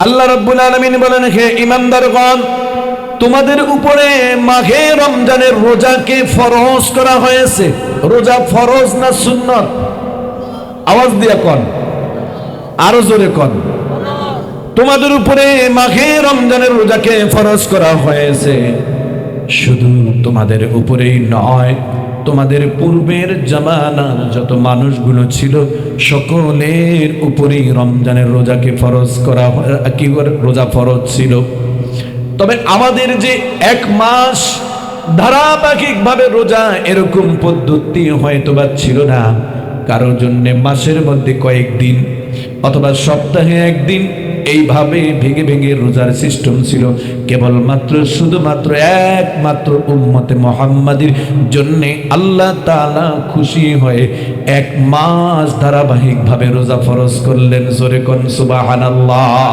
আল্লাহ রাব্বুল আলামিন বলেন, হে ঈমানদারগণ, তোমাদের উপরে মাহে রমজানের রোজাকে ফরজ করা হয়েছে। রোজা ফরজ না সুন্নত? আওয়াজ দিয়ে কোন, আরো জোরে কোন। তোমাদের উপরে মাহে রমজানের রোজাকে ফরজ করা হয়েছে। শুধু তোমাদের উপরেই নয়, তোমাদের পূর্বের জামানার যত মানুষগুলো ছিল সকলের উপরেই রমজানের রোজাকে ফরজ করা, কি রোজা ফরজ ছিল। তবে আমাদের যে এক মাস ধারাবাহিকভাবে রোজা, এরকম পদ্ধতি হয়তোবা ছিল না। কারোর জন্য মাসের মধ্যে কয়েকদিন অথবা সপ্তাহে একদিন এইভাবে ভেঙে ভেঙে রোজার সিস্টেম ছিল। কেবলমাত্র শুধুমাত্র একমাত্র উম্মতে মুহাম্মাদির জন্যে আল্লাহ তাআলা খুশি হয়ে এক মাস ধারাবাহিকভাবে রোজা ফরজ করলেন। জোরে কোন সুবহানাল্লাহ।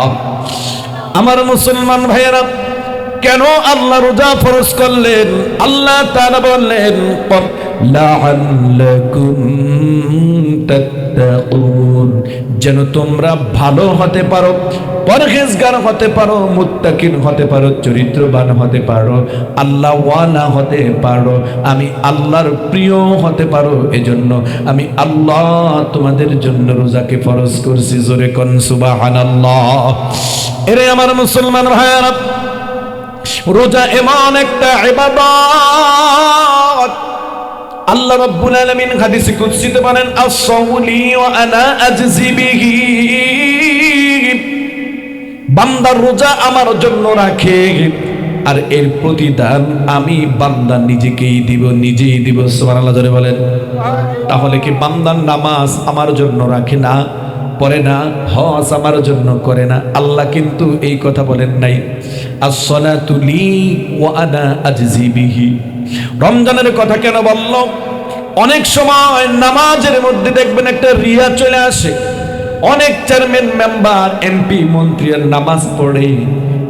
আমার মুসলমান ভাইয়েরা, কেন আল্লাহ রোজা ফরজ করলেন? আল্লাহ তাআলা বললেন, লাআল্লাকুম তাত্তাকুন, যেন তোমরা ভালো হতে পারো, পরহেজগার হতে পারো, মুত্তাকিন হতে পারো, চরিত্রবান হতে পারো, আল্লাহ ওয়ালা হতে পারো, আমি আল্লাহর প্রিয় হতে পারো। এজন্য আমি আল্লাহ তোমাদের জন্য রোজাকে ফরজ করছি। জোরে কোন সুবহানাল্লাহ। এরে আমার মুসলমান ভাইয়েরা, রোজা এমন একটা ইবাদত, আল্লাহ রাব্বুল আলামিন হাদিসে কুদসিতে বলেন, আস-সাওমু লি ওয়া আনা আজজি বিহি, বান্দা রোজা আমার জন্য রাখে আর এর প্রতিদান আমি বান্দা নিজেকেই দিব, নিজেই দিব। সুবহানাল্লাহ জোরে বলেন। তাহলে কি বান্দার নামাজ আমার জন্য রাখে না, পড়ে না, হজ আমার জন্য করে না? আল্লাহ কিন্তু এই কথা বলেন নাই। as-salatu li wa ana ajzi bihi। রমজানের কথা কেন বলল? অনেক সময় নামাজের মধ্যে দেখবেন একটা রিয়া চলে আসে। অনেক চেয়ারম্যান, মেম্বার, এমপি, মন্ত্রীর নামাজ পড়ে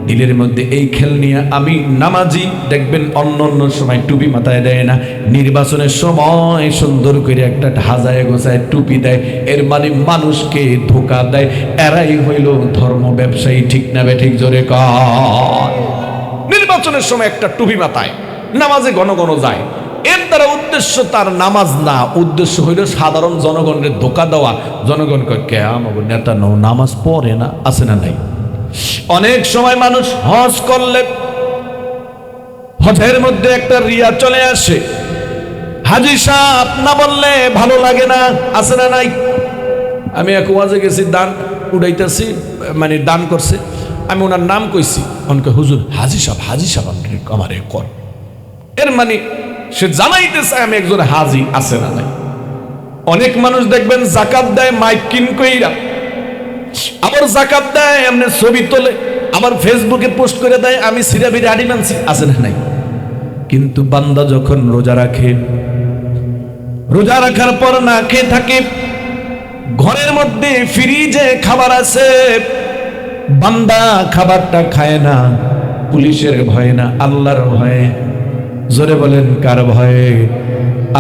দিলের মধ্যে এই খেল নিয়ে আমি নামাজি, দেখবেন অন্য অন্য সময় টুপি মাথায় দেয় না, নির্বাচনের সময় সুন্দর করে একটা হাজায় গোছায় টুপি দেয়। এর মানে মানুষকে ধোকা দেয়। এরাই হইল ধর্ম ব্যবসায়ী। ঠিক না বে ঠিক? জোরে কর। নির্বাচনের সময় একটা টুপি মাথায়, নামাজে ঘন ঘন যায়। এর দ্বারা উদ্দেশ্য তার নামাজ না, উদ্দেশ্য হইল সাধারণ জনগণের ধোকা দেওয়া। জনগণকে কে আমাদের নেতা নও, নামাজ পড়ে না, আছে না নাই? অনেক সময় মানুষ হজ করলে হজের মধ্যে একটা রিয়া চলে আসে। হাজী সাহেব না বললে ভালো লাগে না, আছে না নাই? আমি এক ওয়াজে গেছি, দান উড়াইতেছি, মানে দান করছে, আমি ওনার নাম কইছি, অনকে হুজুর হাজী সাহেব, হাজী সাহেব আমারে কর। এর মানে সে জানাইতে চায় আমি একজন হাজী, আছে না নাই? অনেক মানুষ দেখবেন যাকাত দেয় মাইকিন কইরা, আবার যাকাত দেয় এমনি ছবি তোলে, আবার ফেসবুকে পোস্ট করে দেয় আমি সিরাবির আড়ি মানছি, আছে না নাই? কিন্তু বান্দা যখন রোজা রাখে, রোজা রাখার পর না খেয়ে থাকে, ঘরের মধ্যে ফ্রিজে খাবার আছে, বান্দা খাবারটা খায় না পুলিশের ভয়ে না, আল্লাহর ভয়ে। জোরে বলেন কার ভয়ে?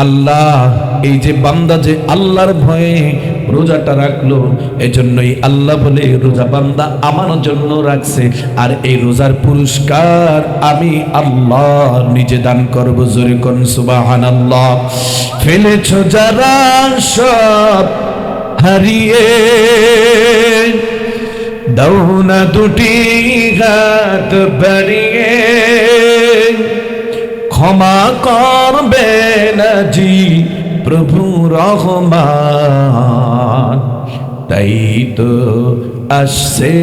আল্লাহ। এই যে বান্দা যে আল্লাহর ভয়ে রোজাটা রাখলো, এজন্যই আল্লাহ বলে রোজা বান্দা আমার জন্য রাখছে, আর এই রোজার পুরস্কার আমি আল্লাহ নিজে দান করব। জোরে কোন সুবহানাল্লাহ। ফেলেছো যারা সব হারিয়ে, দাও না দুটি হাত বাড়িয়ে, ক্ষমা করবে না জি প্রভু রহমান, তাই তো আসছে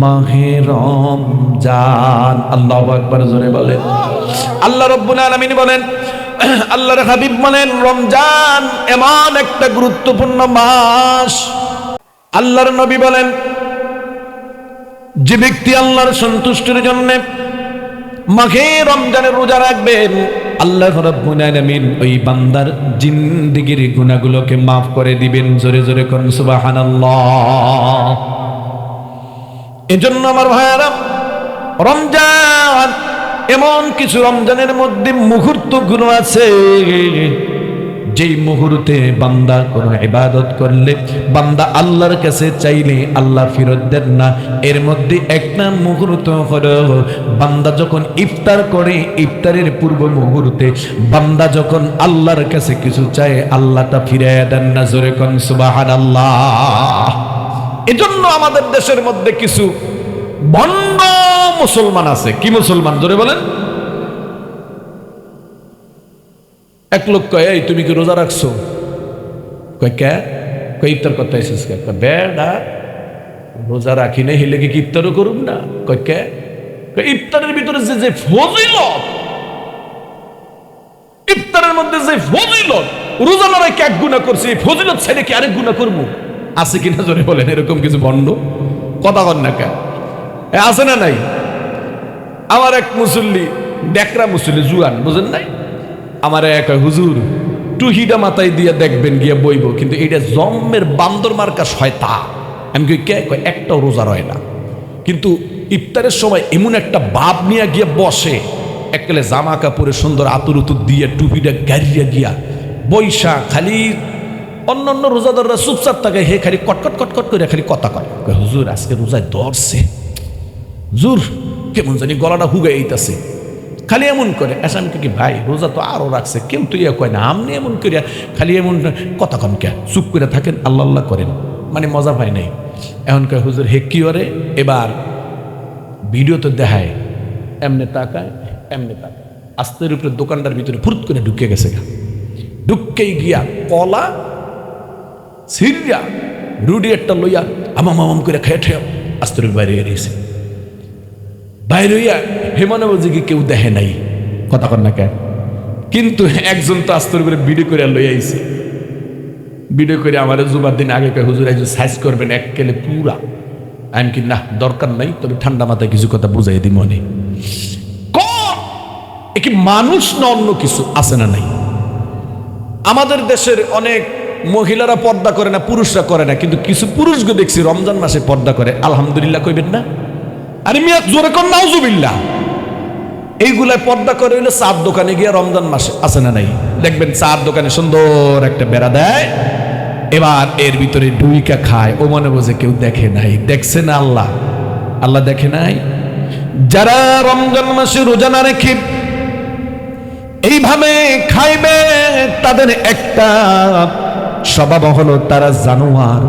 মাহে রমজান। আল্লাহু আকবার। জোরে বলেন। আল্লাহ রাব্বুল আলামিন বলেন, আল্লাহর হাবিব বলেন, রমজান এমন একটা গুরুত্বপূর্ণ মাস। আল্লাহর নবী বলেন, যে ব্যক্তি আল্লাহর সন্তুষ্টির জন্য মাহে রমজানের রোজা রাখবেন, আল্লাহ রাব্বুল আলামিন ওই বান্দার জিন্দেগীর গুনাহগুলোকে মাফ করে দিবেন। জোরে জোরে করুন সুবহানাল্লাহ। এজন্য আমার ভাইয়ারা, রমজান এমন কিছু রমজানের মধ্যে মুহূর্তগুলো আছে যেই মুহূর্তে বান্দা কোনো ইবাদত করলে, বান্দা আল্লাহর কাছে চাইলে আল্লাহ ফেরত দেন না। এর মধ্যে একটা মুহূর্ত হলো বান্দা যখন ইফতার করে, ইফতারের পূর্ব মুহূর্তে বান্দা যখন আল্লাহর কাছে কিছু চায়, আল্লাহটা ফিরাইয়া দেন না। জোরে কোন সুবহানাল্লাহ। এজন্য আমাদের দেশের মধ্যে কিছু ভণ্ড মুসলমান আছে। কি মুসলমান? জোরে বলেন। এক লোক কয়, এই তুমি কি রোজা রাখছো? কয় কে? কয় ইফতার করতে আইছিস কে? কয় বেডা রোজা রাখি না, হিলে কি ইফতারও করুম না? কয় কে? কয় ইফতারের ভিতরে যে ফজিলত, ইফতারের মধ্যে যে ফজিলত, রোজা না রেখে এক গুনাহ করছি, এই ফজিলত ছেড়ে কি আরেক গুনাহ করবো? আছে কিনা জোরে বলেন। এরকম কিছু ভণ্ড কথা কন না কে? আছে না নাই? আমার এক মুসল্লি, ডেকরা মুসল্লি, জুয়ান, বুঝেন নাই? আমার এক হুজুর টুহিটা মাথায় দিয়ে দেখবেন গিয়া বইব, কিন্তু এটা জম্মের বান্দর মার্কা শয়তান। আমি কই কে? কয় একটাও রোজা রয় না, কিন্তু ইফতারের সময় এমন একটা ভাব নিয়ে গিয়ে বসে, এককালে জামা কাপড়ে সুন্দর আতুর উতুর দিয়ে টুপিটা গাড়িয়া গিয়া বৈশা খালি অন্যান্য রোজাদাররা চুপচাপ থাকে, হে খালি কটকট কটকট করে খালি কথা কয়। হুজুর আজকে রোজায় ধরছে, জোর কেমন জানি গলাটা হুগে এইতাছে, খালি এমন করে। আসামকে কি ভাই রোজা তো আরো রাখছে, কেউ তো ইয়া কয় না, আমনি এমন করিয়া খালি এমন কথা কম কে, চুপ করে থাকেন, আল্লাহ আল্লাহ করেন, মানে মজা পায় নাই। এখন কয় হুজুর হে কি করে? এবার ভিডিও তো দেখায়, এমনে তাকায়, এমনে তাকায়, আস্তের উপরে দোকানটার ভিতরে ফুরত করে ঢুকে গেছে, ঢুকেই গিয়া কলা সিরিয়া রুডি একটা লইয়া আমাম আমাম করে খেয়ে ঠেয় আস্তের বাইরে এসে, বাইরে হইয়া হেমনে বলছে কি কেউ দেখে নাই, কথা কর না কেন? কিন্তু একজন তো আস্তর করে ভিডিও করে লই আইছে, ভিডিও করে আমার জুমার দিন আগে কয় হুজুর একজন সাইজ করবেন এক কেলে পুরা। আমি কি না, দরকার নাই, তবে ঠান্ডা মাথায় কিছু কথা বুঝাই দি মনে। এ কি মানুষ না অন্য কিছু? আছে না নাই? আমাদের দেশের অনেক মহিলারা পর্দা করে না, পুরুষরা করে না, কিন্তু কিছু পুরুষকে দেখছি রমজান মাসে পর্দা করে। আলহামদুলিল্লাহ কইবেন না? আরে মিয়া জোরে কর নাউজুবিল্লাহ। এইগুলা পর্দা করে হইলে চার দোকানে গিয়ে রমজান মাসে, আছে না নাই? দেখবেন চার দোকানে সুন্দর একটা বেড়া দেয়, এবার এর ভিতরে ডুইকা খায়, ও মনে বোঝে কেউ দেখে নাই। দেখছে না আল্লাহ? আল্লাহ দেখে নাই? যারা রমজান মাসে রোজা না রেখে এইভাবে খাইবে, তাদের একটা স্বভাব হলো তারা জানোয়ার।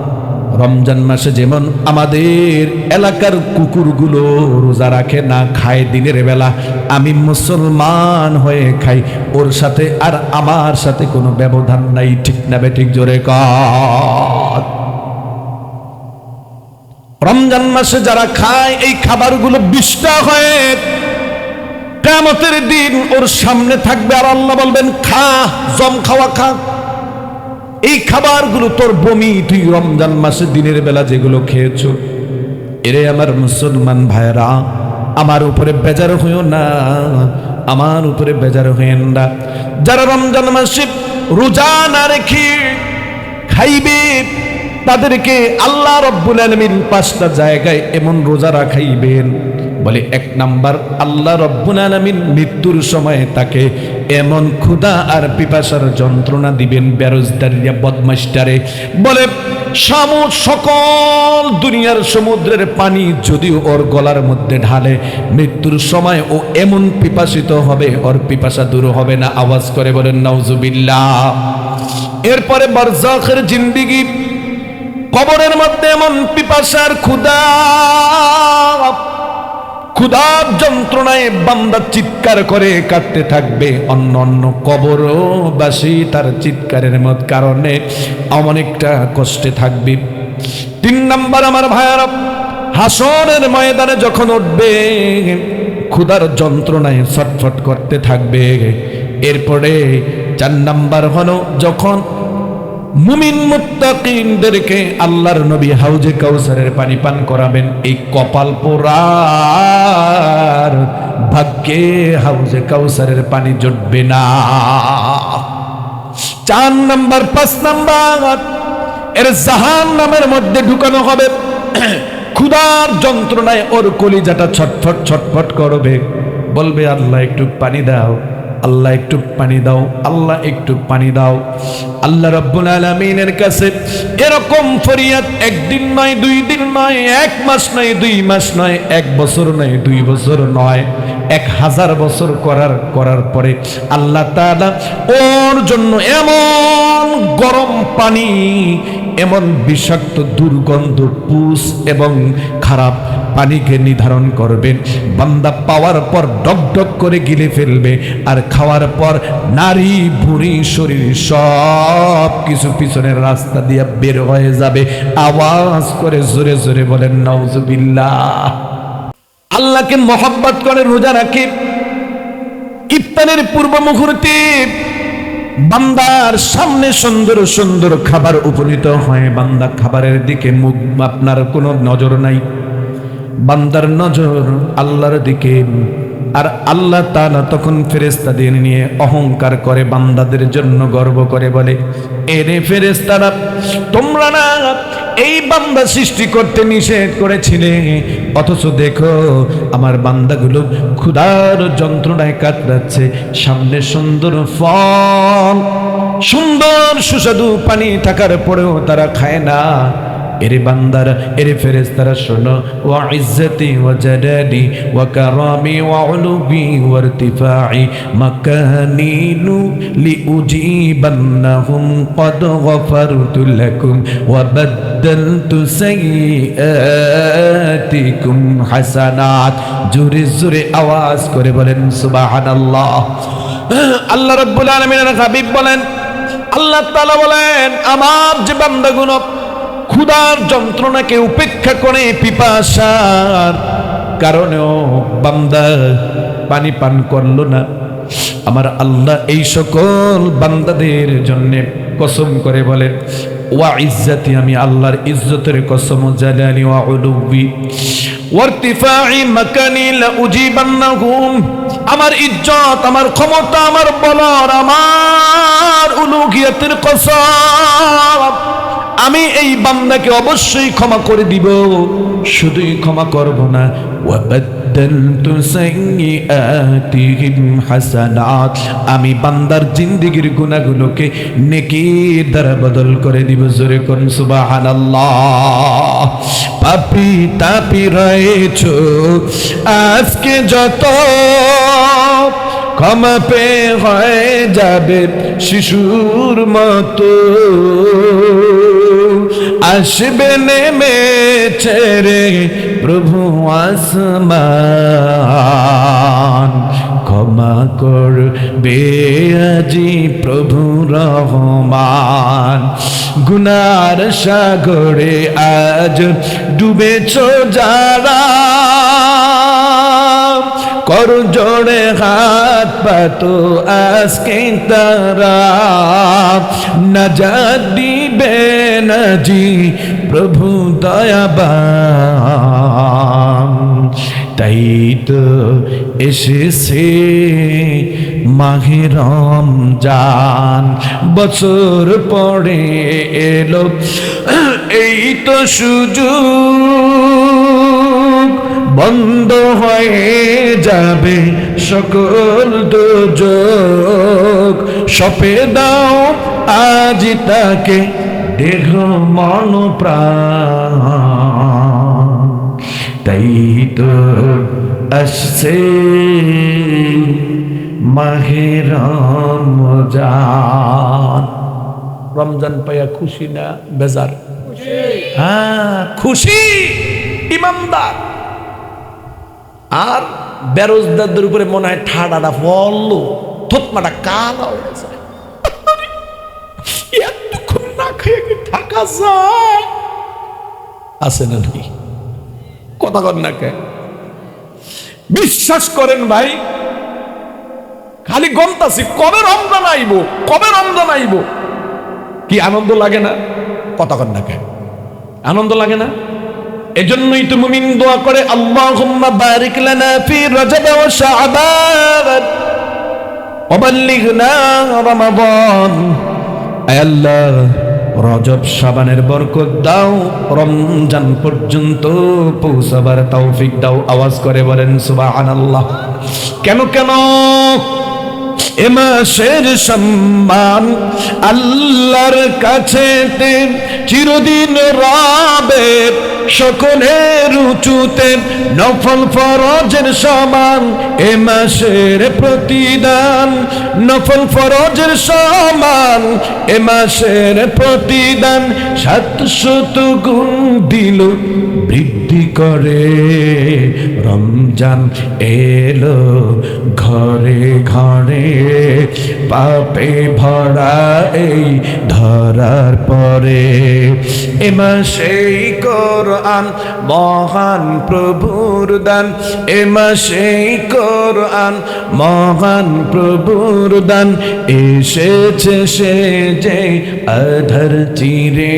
রমজান মাসে যেমন আমাদের এলাকার কুকুরগুলো রোজা রাখে না, খায় দিনের বেলা, আমি মুসলমান হয়ে খাই, ওর সাথে আর আমার সাথে কোনো ব্যবধান নাই। ঠিক না বেঠিক? জোরে কর। রমজান মাসে যারা খায় এই খাবারগুলো বিষ্ঠা হয়ে কিয়ামতের দিন ওর সামনে থাকবে, আর আল্লাহ বলবেন খা, জম খাওয়া খা। এই খাবারগুলো তোর বমি, তুই রমজান মাসে দিনের বেলা যেগুলো খেয়েছো। এরে আমার মুসলমান ভাইরা, আমার উপরে বেজার হইও না, আমার উপরে বেজার হইয়েন না। যারা রমজান মাসে রোজা না রেখে খাইবে, তাদেরকে আল্লাহ রব্বুল আলামিন 5টা জায়গায় এমন রোজা রাখাইবেন। বলে 1 নাম্বার, আল্লাহ রব্বুল আলামিন মৃত্যুর সময় তাকে এমন ক্ষুধা আর পিপাসার যন্ত্রণা দিবেন, বেরোজগারিয়া বদমাইশটারে। বলে সকল দুনিয়ার সমুদ্রের পানি যদিও ওর গলার মধ্যে ঢালে, মৃত্যুর সময় ও এমন পিপাসিত হবে, ওর পিপাসা দূর হবে না। আওয়াজ করে বলেন নাউজুবিল্লাহ। এরপরে বারজাখের জিন্দেগি, কবরের মধ্যে এমন পিপাসার ক্ষুধার যন্ত্রণায় বান্দা চিৎকার করে কাঁদতে থাকবে, অন্য অন্য কবরবাসী তার চিৎকারের কারণে অনেকটা কষ্টে থাকবে। 3 নাম্বার আমার ভাইয়ারা, হাসরের ময়দানে যখন উঠবে ক্ষুধার যন্ত্রণায় ছটফট করতে থাকবে। এরপরে 4 নাম্বার হলো যখন মুমিন মুত্তাকিনদেরকে আল্লাহর নবী হাউজে কাউসারের পানি পান করাবেন, এই কপাল পোড়ার ভাগ্যে হাউজে কাউসারের পানি জুটবে না। 4 নাম্বার 5 নাম্বার, এর জাহান্নামের মধ্যে ঢুকানো হবে। ক্ষুধার যন্ত্রণায় ওর কলিজাটা ছটফট ছটফট করবে, বলবে আল্লাহ একটু পানি দাও, আল্লাহ একটু পানি দাও, আল্লাহ একটু পানি দাও। আল্লাহ রাব্বুল আলামিনের কাছে এরকম ফরিয়াদ একদিন নয়, 2 দিন নয়, 1 মাস নয়, 2 মাস নয়, 1 বছর নয়, 2 বছর নয়, 1000 বছর করার পরে আল্লাহ তাআলা ওর জন্য এমন গরম পানি, এমন বিষাক্ত দুর্গন্ধ পুষ এবং খারাপ পানিকে নির্ধারণ করবেন। বান্দা পাওয়ার পর ডক ডক করে গিলে ফেলবে, আর খাওয়ার পর নারী ভুঁড়ি শরীর সব কিছু পিছনের রাস্তা দিয়ে বের হয়ে যাবে। আওয়াজ করে জোরে জোরে বলেন নাউজুবিল্লাহ। আল্লাহকে মহব্বত করে রোজা রাখে, ইফতারের পূর্ব মুহূর্তে বান্দার সামনে সুন্দর সুন্দর খাবার উপনীত হয়, বান্দা খাবারের দিকে মুখ আপনার কোনো নজর নাই, বান্দার নজর আল্লাহর দিকে। আর আল্লাহ তাআলা তখন ফেরেশতা দিয়ে নিয়ে অহংকার করে বান্দাদের জন্য গর্ব করে বলে, এরে ফেরেশতারা, তোমরা না এই বান্দা সৃষ্টি করতে নিষেধ করেছিলে, অথচ দেখো আমার বান্দাগুলো ক্ষুধার যন্ত্রণায় কাতরাচ্ছে, সামনে সুন্দর ফল, সুন্দর সুস্বাদু পানি থাকার পরেও তারা খায় না। এরে বান্দারা, এরে ফেরেশতারা শোনো, ওয়া ইজ্জতি ওয়া জালালি ওয়া কারামি ওয়া উলুবি ওয়া ইরতিফাই মাকানিনু লিউজিবান্নাহুম ক্বাদ গফারতু লাকুম ওয়া বাদদালতু সাইয়্যাতিকুম হাসানাত। জোরে জোরে আওয়াজ করে বলেন সুবহানাল্লাহ। আল্লাহ রাব্বুল আলামিনের হাবিব বলেন, আল্লাহ তাআলা বলেন, আমার যে বান্দাগুলো ক্ষুধার যন্ত্রণাকে উপেক্ষা করে পিপাসার কারণেও বান্দা পানি পান করলো না, আমার আল্লাহ এই সকল বান্দাদের জন্য কসম করে বলেন, ওয়া ইজ্জতি, আমি আল্লাহর ইজ্জতের কসম, জালালি ওয়া উলুবি ওয়া ইরতিফাই মাকানি লা উজিবান্নাহুম, আমার ইজ্জত, আমার ক্ষমতা, আমার বলর, আমার উলুহিয়তের কসম, আমি এই বান্দাকে অবশ্যই ক্ষমা করে দিব। শুধুই ক্ষমা করব না, ওয়া বাদদালতু সাইয়্যাতিহিম হাসানাত, আমি বান্দার জিন্দেগীর গুনাহগুলোকে নেকির দ্বারা বদল করে দিব। জোরে কোন সুবহানাল্লাহ। পাপী তাপী রয়েছো আজকে যত, ক্ষমা পেয়ে হয়ে যাবে শিশুর মতো, আসবে নেমেছে রে প্রভু আসমান, ক্ষমা করবে আজি প্রভু রহমান। গুনার সাগরে আজ ডুবেছ যারা, কর জোড়ে হাত পাতো আজকে তারা, নাজাত দিবে নাজি প্রভু দয়াবান। তাই তো এসেছে মাহে রমজান, বছর পরে এলো এই তো সুযোগ, বন্ধ হয়ে যাবে সকল দুর্যোগ। সপে দাও আজ তাকে দেহ মন প্রাণ, তাই তো আসছে মাহে রমজান। রমজান পাইয়া খুশি না বেজার? হ্যাঁ খুশি ইমানদার। আর বেরোজগারদের উপরে মনে হয় ঠাডাটা পড়লো, থতমাটা কালা হয়ে যায়। এতক্ষণ না খেয়ে কি থাকা যায়? আছে না নাকি? কথা কর না কে? বিশ্বাস করেন ভাই, খালি গমতাছি কবে রমজান আইব, কবে রমজান আইব। কি আনন্দ লাগে না? কথা কর না কে? আনন্দ লাগে না? এজন্যই তো মুমিন দোয়া করে, আল্লাহুম্মা বারিক লানা ফি রজব ওয়া শাবান ওয়া বাল্লিগনা রমাদান। আয় আল্লাহ, রজব শাবানের বরকত দাও, রমজান পর্যন্ত পৌঁছাবার তৌফিক দাও। আওয়াজ করে বলেন সুবহানাল্লাহ। কেন কেন এ মাসের সম্মান আল্লাহর কাছে চিরদিন রবে সকলের উঁচুতে, নফল ফরজের সমান এ মাসের প্রতিদান, নফল ফরজের সমান এ মাসের প্রতিদান, 700 গুণ দিল বৃদ্ধি করে। রমজান এলো ঘরে ঘরে, পাপে ভরা এই ধরার পরে। এ মাসেই কোরআন মহান প্রভুর দান, এ মাসেই কোরআন মহান প্রভুর দান, এসেছে সে যে আধার চিরে।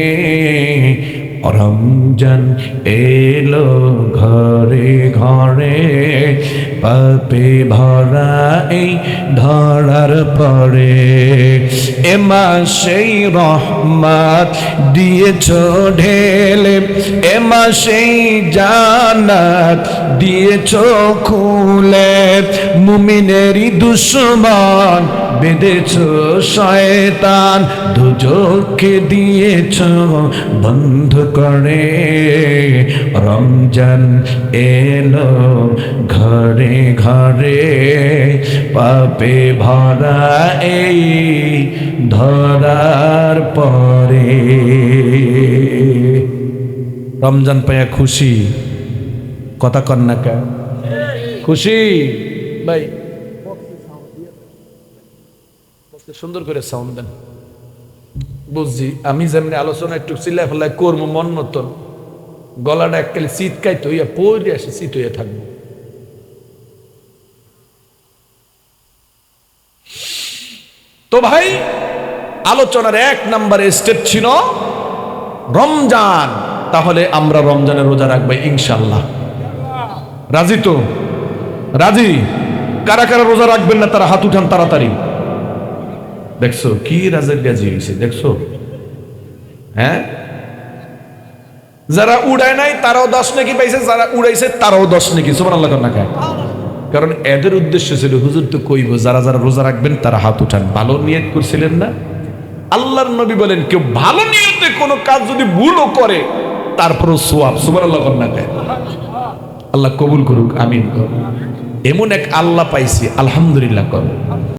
রমজান এলো ঘরে ঘরে, পাপে ভরা এই ধরার পরে। এ মাসেই রহমত দিয়েছ ঢেলে, এ মাসেই জান্নাত দিয়েছ খুলে, মুমিনেরই দুশমন বেঁধেছ শয়তান, দুজখকে দিয়েছ বন্ধ করে। রমজান এলো ঘরে ঘরে, পাপে ভরা এই ধরার পরে। রমজান পাইয়া খুশি? কথা কন না কা খুশি ভাই? সুন্দর করে সাউন্ড দেন। বুঝছি, আমি যেমনি আলোচনা একটু চিল্লাই ফেলাই করবো মন মতন, গলাটা এককালে চিৎকাইতে হইয়া পড়ে আসে, চিত হইয়া থাকবো। তো ভাই, আলোচনার 1 নম্বরে স্টেপ ছিল রমজান। তাহলে আমরা রমজানের রোজা রাখবো ইনশাল্লাহ। রাজি তো? রাজি? কারা কারা রোজা রাখবেন না তারা হাত উঠান তাড়াতাড়ি। দেখছো কি রাজের গাজি হয়েছে, দেখছো? হ্যাঁ, যারা উড়ায় নাই তারাও 10 নেকি পাইছে, যারা উড়াইছে তারাও 10 নেকি। সুবহানাল্লাহ না খায়। কারণ এদের উদ্দেশ্য ছিল হুজুর তো কইব যারা যারা রোজা রাখবেন তারা হাত উঠান। ভালো নিয়ত করছিলেন না? আল্লাহর নবী বলেন কেউ ভালো নিয়তে কোনো কাজ যদি ভুলও করে তারপরও সওয়াব। সুবহানাল্লাহ না খায়। আল্লাহ কবুল করুক, আমিন। এমন এক আল্লাহ পাইছি, আলহামদুলিল্লাহ করো।